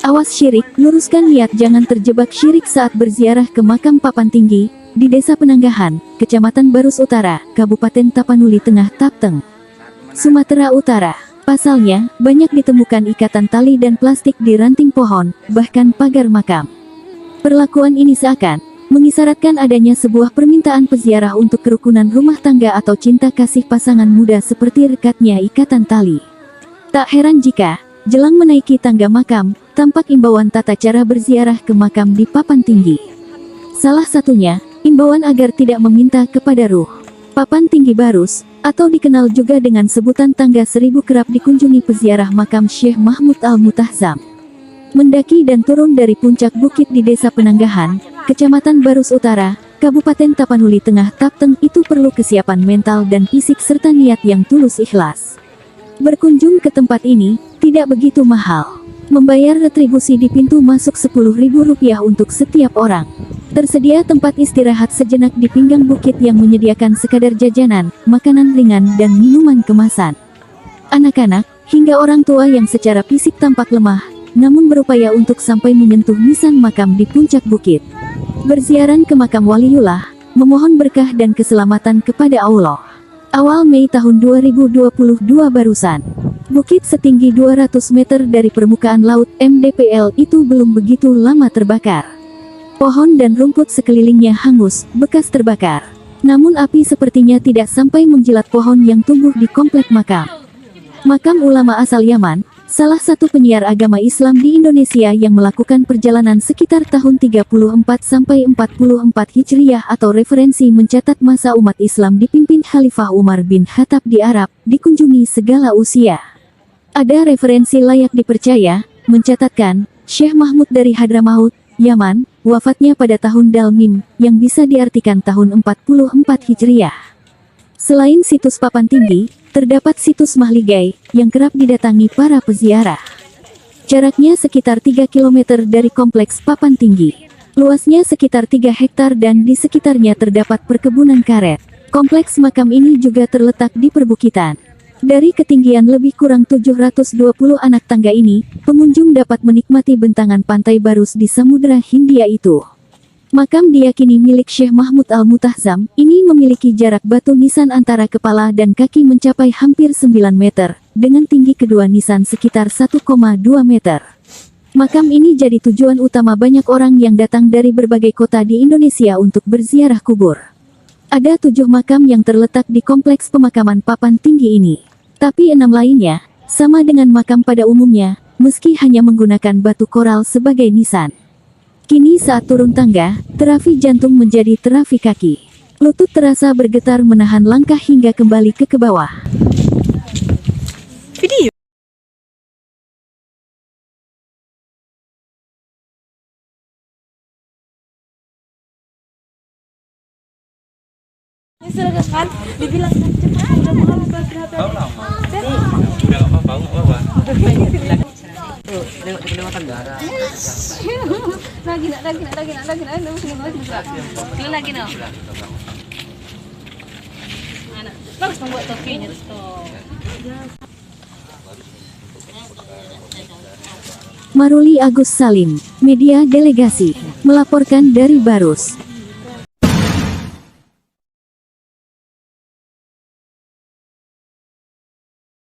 Awas syirik, luruskan niat jangan terjebak syirik saat berziarah ke makam Papan Tinggi, di Desa Penanggahan, Kecamatan Barus Utara, Kabupaten Tapanuli Tengah, Tapteng, Sumatera Utara. Pasalnya, banyak ditemukan ikatan tali dan plastik di ranting pohon, bahkan pagar makam. Perlakuan ini seakan mengisyaratkan adanya sebuah permintaan peziarah untuk kerukunan rumah tangga atau cinta kasih pasangan muda seperti rekatnya ikatan tali. Tak heran jika jelang menaiki tangga makam, tampak imbauan tata cara berziarah ke makam di Papan Tinggi. Salah satunya, imbauan agar tidak meminta kepada ruh. Papan Tinggi Barus, atau dikenal juga dengan sebutan Tangga Seribu, kerap dikunjungi peziarah makam Syekh Mahmud Al-Mutahzam. Mendaki dan turun dari puncak bukit di Desa Penanggahan, Kecamatan Barus Utara, Kabupaten Tapanuli Tengah, Tapteng itu perlu kesiapan mental dan fisik serta niat yang tulus ikhlas. Berkunjung ke tempat ini tidak begitu mahal. Membayar retribusi di pintu masuk Rp10.000 untuk setiap orang. Tersedia tempat istirahat sejenak di pinggang bukit yang menyediakan sekadar jajanan, makanan ringan dan minuman kemasan. Anak-anak, hingga orang tua yang secara fisik tampak lemah, namun berupaya untuk sampai menyentuh nisan makam di puncak bukit. Berziaran ke makam Waliullah, memohon berkah dan keselamatan kepada Allah. Awal Mei tahun 2022 barusan, bukit setinggi 200 meter dari permukaan laut MDPL itu belum begitu lama terbakar. Pohon dan rumput sekelilingnya hangus, bekas terbakar. Namun api sepertinya tidak sampai menjilat pohon yang tumbuh di komplek makam. Makam ulama asal Yaman, salah satu penyiar agama Islam di Indonesia yang melakukan perjalanan sekitar tahun 34–44 Hijriah atau referensi mencatat masa umat Islam dipimpin Khalifah Umar bin Khattab di Arab, dikunjungi segala usia. Ada referensi layak dipercaya, mencatatkan, Syekh Mahmud dari Hadramaut, Yaman, wafatnya pada tahun Dalmim, yang bisa diartikan tahun 44 Hijriah. Selain situs Papan Tinggi, terdapat situs Mahligai, yang kerap didatangi para peziarah. Jaraknya sekitar 3 km dari kompleks Papan Tinggi. Luasnya sekitar 3 hektar dan di sekitarnya terdapat perkebunan karet. Kompleks makam ini juga terletak di perbukitan. Dari ketinggian lebih kurang 720 anak tangga ini, pengunjung dapat menikmati bentangan pantai Barus di Samudra Hindia itu. Makam diyakini milik Syekh Mahmud Al-Mutahzam, ini memiliki jarak batu nisan antara kepala dan kaki mencapai hampir 9 meter, dengan tinggi kedua nisan sekitar 1,2 meter. Makam ini jadi tujuan utama banyak orang yang datang dari berbagai kota di Indonesia untuk berziarah kubur. Ada 7 makam yang terletak di kompleks pemakaman Papan Tinggi ini. Tapi 6 lainnya, sama dengan makam pada umumnya, meski hanya menggunakan batu koral sebagai nisan. Kini saat turun tangga, terapi jantung menjadi terapi kaki. Lutut terasa bergetar menahan langkah hingga kembali ke bawah. Video. Kan dibilang cepat udah mahal berapa? Udah apa-apa. Lagi no. Bagus membuat topinya tuh. Maruli Agus Salim, Media Delegasi, melaporkan dari Barus.